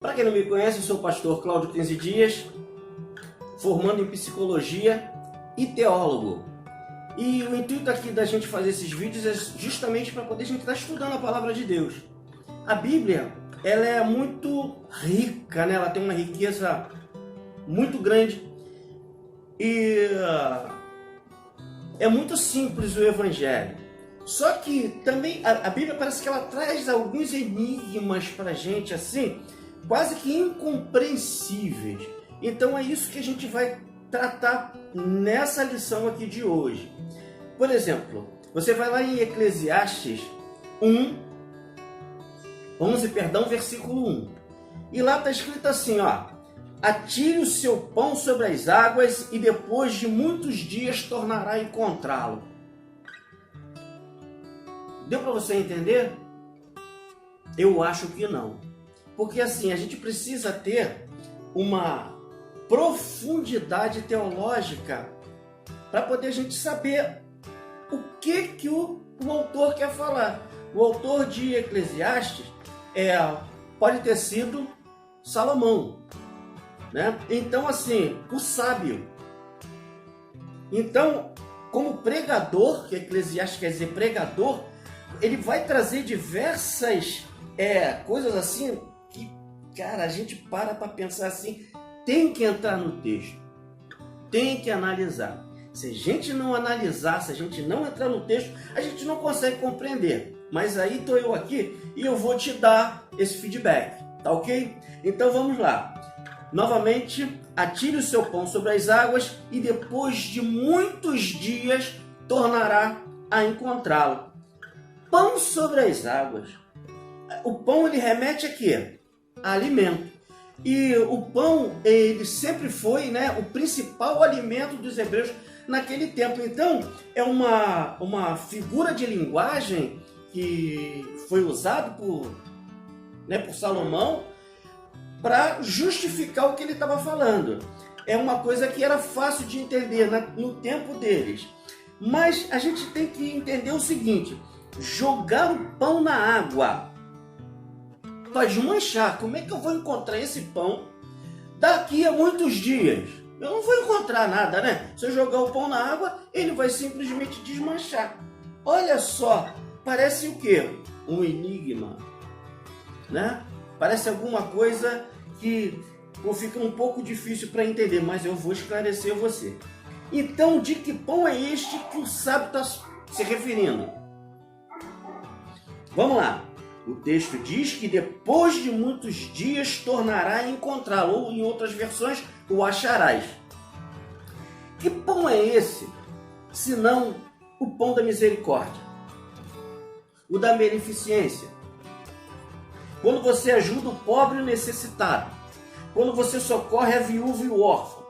Para quem não me conhece, eu sou o pastor Cláudio 15 Dias, formando em psicologia e teólogo. E o intuito aqui da gente fazer esses vídeos é justamente para poder a gente estar estudando a palavra de Deus. A Bíblia, ela é muito rica, né? Ela tem uma riqueza muito grande e é muito simples o Evangelho. Só que também a Bíblia parece que ela traz alguns enigmas para a gente, assim, quase que incompreensíveis. Então é isso que a gente vai tratar nessa lição aqui de hoje. Por exemplo, você vai lá em Eclesiastes 11, versículo 1. E lá está escrito assim, ó: atire o seu pão sobre as águas e depois de muitos dias tornará a encontrá-lo. Deu para você entender? Eu acho que não. Porque assim, a gente precisa ter uma profundidade teológica para poder a gente saber o que o autor quer falar. O autor de Eclesiastes pode ter sido Salomão, né? Então assim, o sábio. Então, como pregador, que Eclesiastes quer dizer pregador, ele vai trazer diversas coisas assim que, cara, a gente para pensar assim, tem que entrar no texto, tem que analisar. Se a gente não analisar, se a gente não entrar no texto, a gente não consegue compreender. Mas aí estou eu aqui e eu vou te dar esse feedback, tá ok? Então vamos lá. Novamente, atire o seu pão sobre as águas e depois de muitos dias tornará a encontrá-lo. Pão sobre as águas. O pão, ele remete a quê? A alimento. E o pão, ele sempre foi, né, o principal alimento dos hebreus naquele tempo. Então, é uma figura de linguagem que foi usado por Salomão para justificar o que ele estava falando. É uma coisa que era fácil de entender no tempo deles. Mas a gente tem que entender o seguinte: jogar o pão na água vai desmanchar. Como é que eu vou encontrar esse pão daqui a muitos dias? Eu não vou encontrar nada, né? Se eu jogar o pão na água, ele vai simplesmente desmanchar. Olha só, parece o quê? Um enigma, né? Parece alguma coisa que fica um pouco difícil para entender, mas eu vou esclarecer você. Então, de que pão é este que o sábio está se referindo? Vamos lá. O texto diz que depois de muitos dias tornará a encontrá-lo, ou em outras versões, o acharás. Que pão é esse, senão o pão da misericórdia, o da beneficência? Quando você ajuda o pobre e o necessitado, quando você socorre a viúva e o órfão,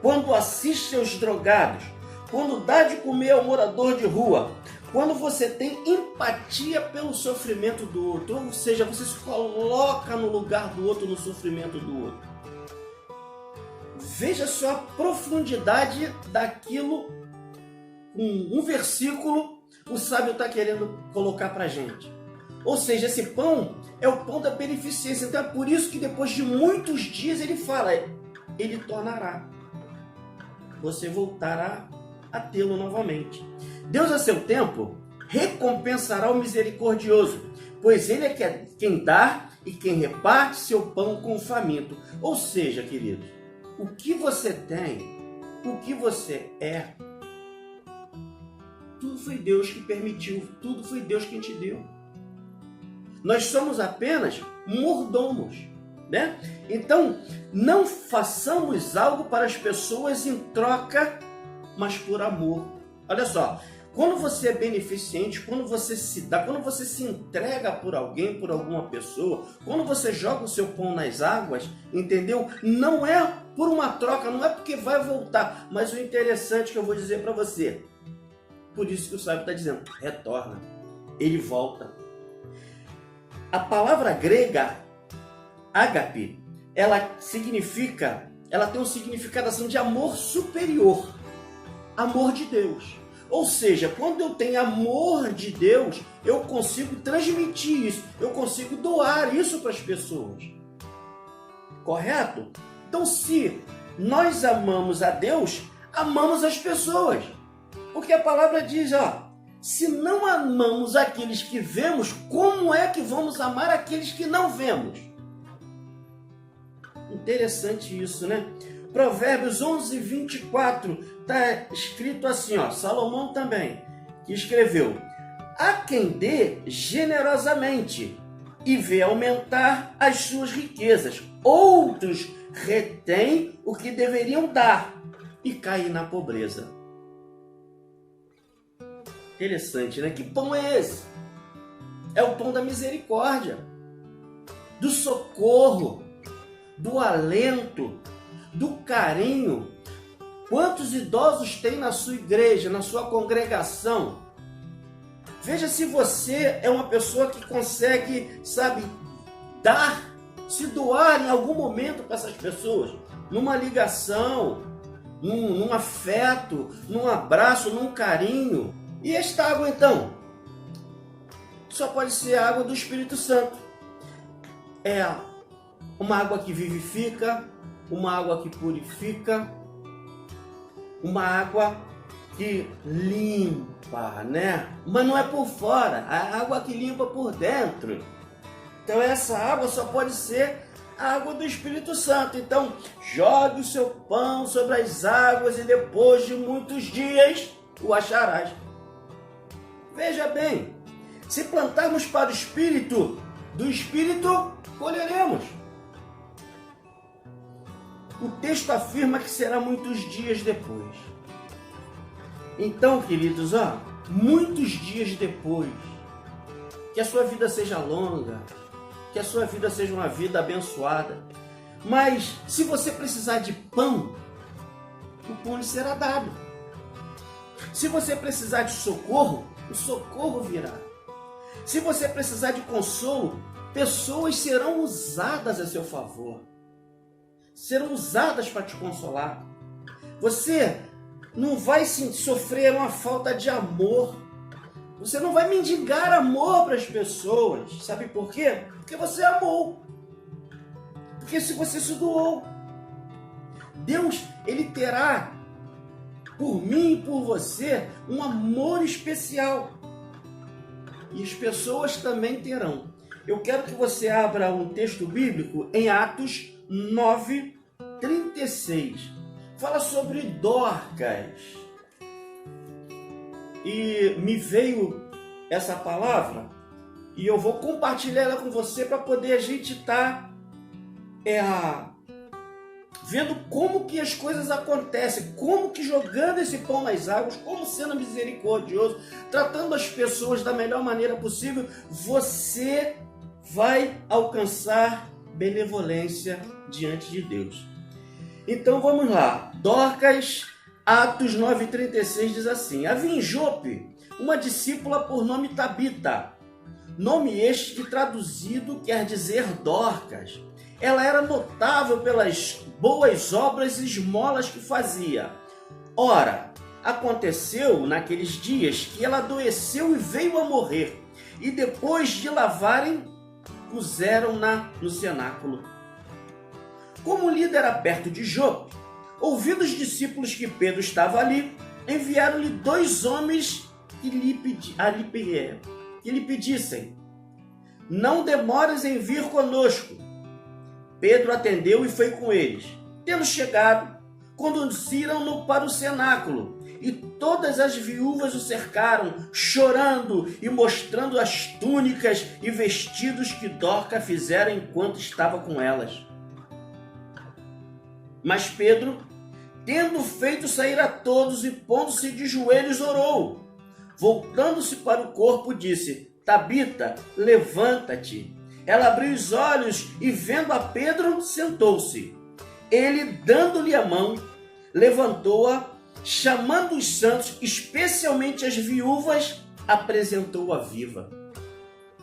quando assiste aos drogados, quando dá de comer ao morador de rua, quando você tem empatia pelo sofrimento do outro, ou seja, você se coloca no lugar do outro, no sofrimento do outro. Veja só a profundidade daquilo, um versículo, o sábio está querendo colocar para a gente. Ou seja, esse pão é o pão da beneficência. Então é por isso que depois de muitos dias ele fala, ele tornará. Você voltará a tê-lo novamente. Deus, a seu tempo, recompensará o misericordioso, pois ele é quem dá e quem reparte seu pão com o faminto. Ou seja, queridos, o que você tem, o que você é, tudo foi Deus que permitiu, tudo foi Deus quem te deu. Nós somos apenas mordomos, né? Então, não façamos algo para as pessoas em troca, mas por amor. Olha só, quando você é beneficente, quando você se dá, quando você se entrega por alguém, por alguma pessoa, quando você joga o seu pão nas águas, entendeu? Não é por uma troca, não é porque vai voltar, mas o interessante que eu vou dizer para você, por isso que o sábio está dizendo, retorna, ele volta. A palavra grega, ágape, ela tem um significado assim de amor superior, amor de Deus. Ou seja, quando eu tenho amor de Deus, eu consigo transmitir isso, eu consigo doar isso para as pessoas. correto? Então, se nós amamos a Deus, amamos as pessoas. Porque a palavra diz, se não amamos aqueles que vemos, como é que vamos amar aqueles que não vemos? Interessante isso, né? Provérbios 11, 24, está escrito assim, Salomão também, que escreveu: há quem dê generosamente e vê aumentar as suas riquezas. Outros retêm o que deveriam dar e caem na pobreza. Interessante, né? Que pão é esse? É o pão da misericórdia, do socorro, do alento, do carinho. Quantos idosos tem na sua igreja, na sua congregação? Veja se você é uma pessoa que consegue, se doar em algum momento para essas pessoas, numa ligação, num afeto, num abraço, num carinho. E esta água, então, só pode ser a água do Espírito Santo. É uma água que vivifica, uma água que purifica, uma água que limpa, né? Mas não é por fora, a água que limpa por dentro. Então essa água só pode ser a água do Espírito Santo. Então jogue o seu pão sobre as águas e depois de muitos dias o acharás. Veja bem, se plantarmos para o Espírito, do Espírito colheremos. O texto afirma que será muitos dias depois. Então, queridos, muitos dias depois, que a sua vida seja longa, que a sua vida seja uma vida abençoada. Mas, se você precisar de pão, o pão lhe será dado. Se você precisar de socorro, o socorro virá. Se você precisar de consolo, pessoas serão usadas a seu favor. Serão usadas para te consolar. Você não vai sofrer uma falta de amor. Você não vai mendigar amor para as pessoas. Sabe por quê? Porque você amou. Porque se você se doou. Deus, Ele terá por mim e por você um amor especial. E as pessoas também terão. Eu quero que você abra um texto bíblico em Atos 9, 36. Fala sobre Dorcas. E me veio essa palavra e eu vou compartilhar ela com você para poder a gente estar vendo como que as coisas acontecem, como que jogando esse pão nas águas, como sendo misericordioso, tratando as pessoas da melhor maneira possível, você vai alcançar benevolência diante de Deus. Então vamos lá. Dorcas, Atos 9,36 diz assim: havia em Jope uma discípula por nome Tabita, nome este que traduzido quer dizer Dorcas. Ela era notável pelas boas obras e esmolas que fazia. Ora, aconteceu naqueles dias que ela adoeceu e veio a morrer, e depois de lavarem, puseram-na no cenáculo. Como o líder era perto de Jope, ouvindo os discípulos que Pedro estava ali, enviaram-lhe 2 homens que lhe pedissem: não demores em vir conosco. Pedro atendeu e foi com eles. Tendo chegado, conduziram-no para o cenáculo, e todas as viúvas o cercaram, chorando e mostrando as túnicas e vestidos que Dorcas fizera enquanto estava com elas. Mas Pedro, tendo feito sair a todos e pondo-se de joelhos, orou. Voltando-se para o corpo, disse: Tabita, levanta-te. Ela abriu os olhos e, vendo a Pedro, sentou-se. Ele, dando-lhe a mão, levantou-a, chamando os santos, especialmente as viúvas, apresentou-a viva.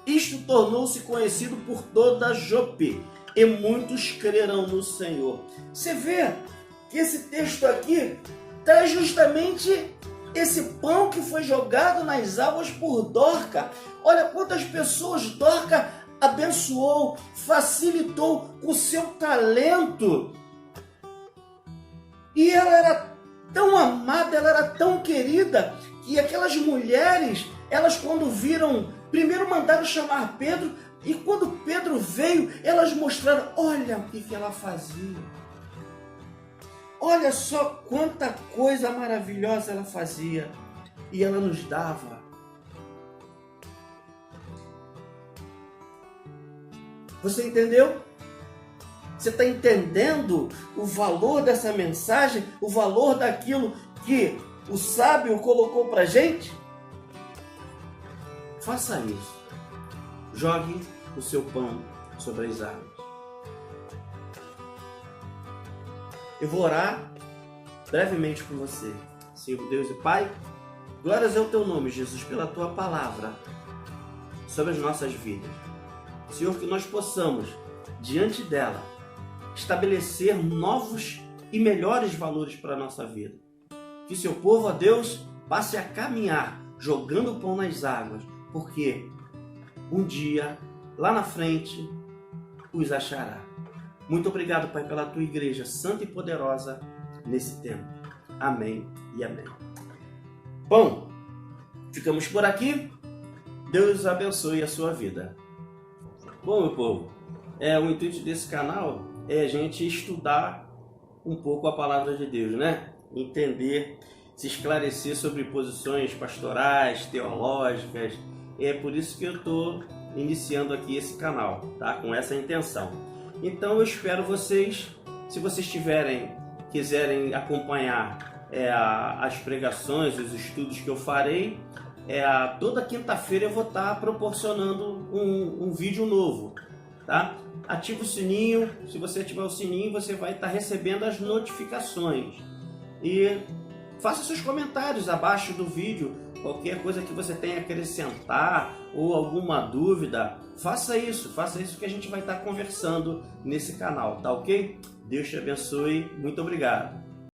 Isto tornou-se conhecido por toda Jope, e muitos crerão no Senhor. Você vê que esse texto aqui traz justamente esse pão que foi jogado nas águas por Dorcas. Olha quantas pessoas Dorcas abençoou, facilitou com o seu talento. E ela era tão amada, ela era tão querida, que aquelas mulheres, elas quando viram, primeiro mandaram chamar Pedro, e quando Pedro veio, elas mostraram, olha o que ela fazia. Olha só quanta coisa maravilhosa ela fazia. E ela nos dava. Você entendeu? Você está entendendo o valor dessa mensagem? O valor daquilo que o sábio colocou para a gente? Faça isso. Jogue o seu pão sobre as águas. Eu vou orar brevemente por você. Senhor Deus e Pai, glórias ao teu nome, Jesus, pela tua palavra sobre as nossas vidas. Senhor, que nós possamos, diante dela, estabelecer novos e melhores valores para a nossa vida. Que seu povo, ó Deus, passe a caminhar jogando o pão nas águas, porque um dia, lá na frente, os achará. Muito obrigado, Pai, pela tua igreja santa e poderosa nesse tempo. Amém e amém. Bom, ficamos por aqui. Deus abençoe a sua vida. Bom, meu povo, o intuito desse canal é a gente estudar um pouco a palavra de Deus, né? Entender, se esclarecer sobre posições pastorais, teológicas. É por isso que eu estou iniciando aqui esse canal, tá? Com essa intenção. Então eu espero vocês, se vocês quiserem acompanhar as pregações, os estudos que eu farei, toda quinta-feira eu vou estar proporcionando um vídeo novo, tá? Ativa o sininho, se você ativar o sininho você vai estar recebendo as notificações. E faça seus comentários abaixo do vídeo, qualquer coisa que você tenha a acrescentar ou alguma dúvida, faça isso que a gente vai estar conversando nesse canal, tá ok? Deus te abençoe, muito obrigado.